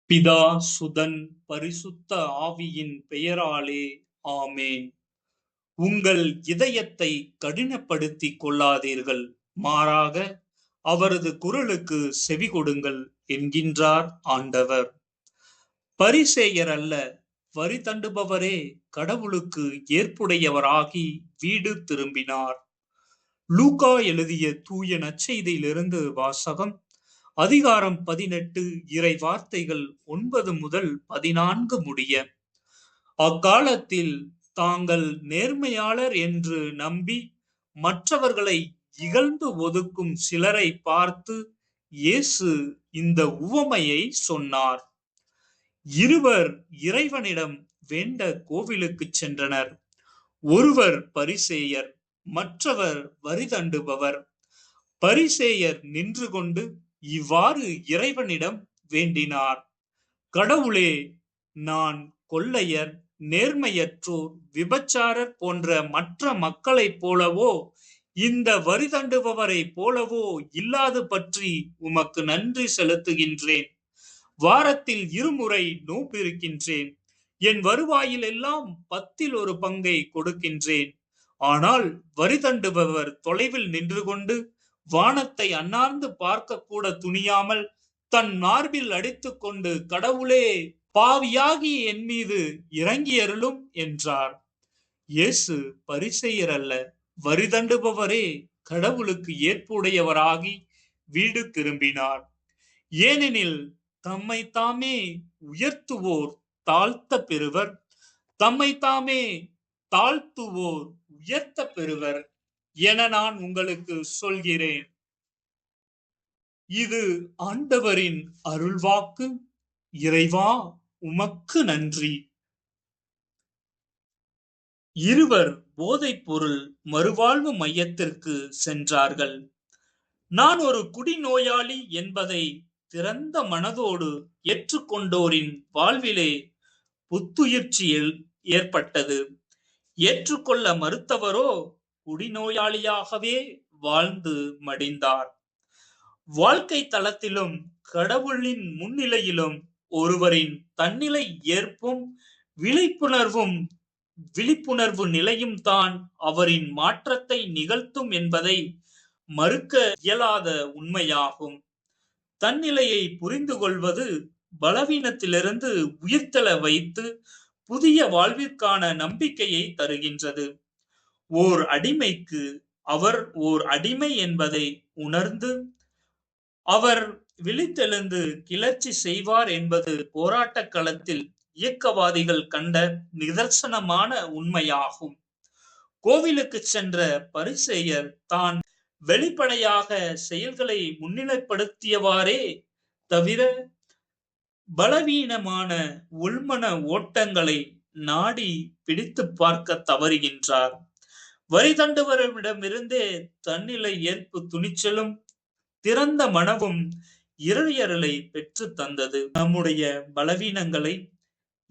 பிதா சுதன் பரிசுத்த ஆவியின் பெயராலே ஆமென். உங்கள் இதயத்தை கடினப்படுத்திக் கொள்ளாதீர்கள், மாறாக அவரது குரலுக்கு செவிகொடுங்கள் என்கின்றார் ஆண்டவர். பரிசேயர் அல்ல, வரி தண்டுபவரே கடவுளுக்கு ஏற்புடையவராகி வீடு திரும்பினார். லூக்கா எழுதிய தூய நற்செய்தியிலிருந்து வாசகம். அதிகாரம் 18, இறை வார்த்தைகள் 9 முதல் 14 முடிய. அக்காலத்தில் தாங்கள் நேர்மையாளர் என்று நம்பி மற்றவர்களை இகழ்ந்து ஒதுக்கும் சிலரை பார்த்து இயேசு இந்த உவமையை சொன்னார். இருவர் இறைவனிடம் வேண்ட கோவிலுக்கு சென்றனர். ஒருவர் பரிசேயர், மற்றவர் வரி தண்டுபவர். பரிசேயர் நின்று கொண்டு இவ்வாறு இறைவனிடம் வேண்டினார்: கடவுளே, நான் கொள்ளையர், நேர்மையற்றோர், விபச்சாரர் போன்ற மற்ற மக்களைப் போலவோ இந்த வரி தண்டுபவரை போலவோ இல்லாது பற்றி உமக்கு நன்றி செலுத்துகின்றேன். வாரத்தில் 2 முறை நோன்பிருக்கின்றேன். என் வருவாயில் எல்லாம் 10ல் 1 பங்கை கொடுக்கின்றேன். ஆனால் வரி தண்டுபவர் தொலைவில் நின்று கொண்டு வானத்தை அண்ணாந்து பார்க்க கூட துணியாமல் தன் மார்பில் அடித்துக் கொண்டு, கடவுளே, பாவியாகி என் மீது இறங்கியருளும் என்றார். இயேசு பரிசேயர் அல்ல, வரி தண்டுபவரே கடவுளுக்கு ஏற்புடையவராகி வீடு திரும்பினார். ஏனெனில் தம்மை தாமே உயர்த்துவோர் தாழ்த்த பெறுவர், தம்மை தாமே தாழ்த்துவோர் உயர்த்த பெறுவர் என நான் உங்களுக்கு சொல்கிறேன். இது ஆண்டவரின் அருள்வாக்கு. இறைவா, உமக்கு நன்றி. இருவர் போதைப் பொருள் மறுவாழ்வு மையத்திற்கு சென்றார்கள். நான் ஒரு குடிநோயாளி என்பதை திறந்த மனதோடு ஏற்றுக்கொண்டோரின் வாழ்விலே புத்துயிர்ச்சி ஏற்பட்டது. ஏற்றுக்கொள்ள மறுத்தவரோ குடிநோயாளியாகவே வாழ்ந்து மடிந்தார். வாழ்க்கை தளத்திலும் கடவுளின் முன்னிலையிலும் ஒருவரின் தன்னிலை ஏற்பும் விழிப்புணர்வு நிலையும் தான் அவரின் மாற்றத்தை நிகழ்த்தும் என்பதை மறுக்க இயலாத உண்மையாகும். தன்னிலையை புரிந்து கொள்வது பலவீனத்திலிருந்து உயிர்த்தெழ வைத்து புதிய வாழ்விற்கான நம்பிக்கையை தருகின்றது. ஓர் அடிமைக்கு அவர் ஓர் அடிமை என்பதை உணர்ந்து அவர் விழித்தெழுந்து கிளர்ச்சி செய்வார் என்பது போராட்ட களத்தில் இயக்கவாதிகள் கண்ட நிதர்சனமான உண்மையாகும். கோவிலுக்கு சென்ற பரிசேயர் தான் வெளிப்படையாக செயல்களை முன்னிலைப்படுத்தியவாறே தவிர பலவீனமான உள்மன ஓட்டங்களை நாடி பிடித்து பார்க்க தவறுகின்றார். வரி தண்டுபவரிடமிருந்தே தன்னிலை ஏற்பு துணிச்சலும் திறந்த மனமும் இறையருளை பெற்று தந்தது. நம்முடைய பலவீனங்களை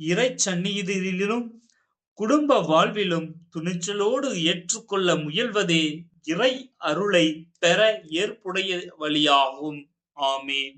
இறை சந்நிதியிலும் குடும்ப வாழ்விலும் துணிச்சலோடு ஏற்றுக்கொள்ள முயல்வதே இறை அருளை பெற ஏற்புடைய வழியாகும். ஆமேன்.